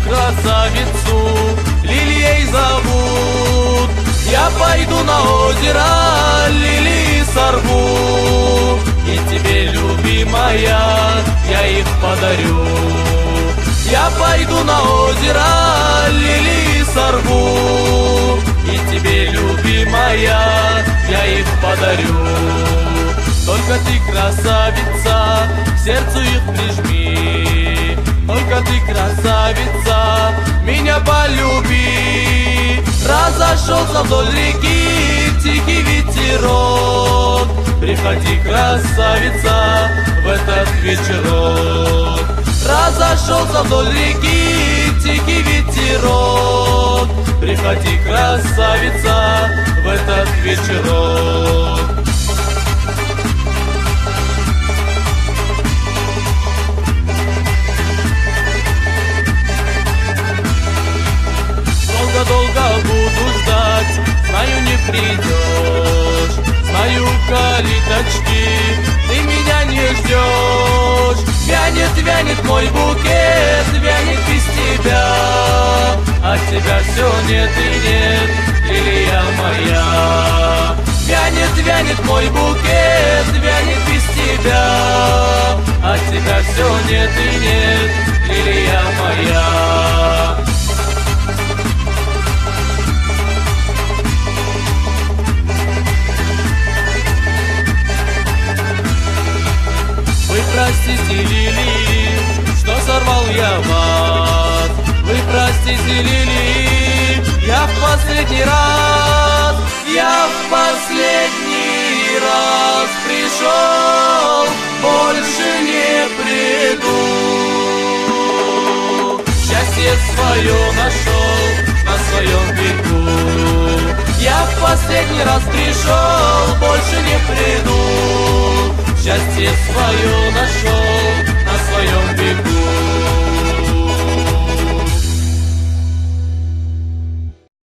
красавицу Лилией зовут. Я пойду на озеро, лилии сорву, и тебе, любимая, я их подарю. Я пойду на озеро, лилии сорву, и тебе, любимая, я их подарю. Только ты, красавица, к сердцу их прижми. Только ты, красавица, меня полюби. Разошелся вдоль реки тихий ветерок. Приходи, красавица, в этот вечерок. Разошелся вдоль реки тихий ветерок. Приходи, красавица, в этот вечерок. Долго буду ждать, знаю, не придешь. Знаю, калиточки, ты меня не ждешь. Вянет, вянет мой букет, вянет без тебя. От тебя все нет и нет, лилия моя. Вянет, вянет мой букет, вянет без тебя. От тебя все нет и нет, лилия моя. Вы простите, лилии, что сорвал я вас. Вы простите, лилии, я в последний раз, я в последний раз пришел, больше не приду. Счастье свое нашел на своем берегу. Я в последний раз пришел, больше не приду. Счастье свое нашел на своем бегу.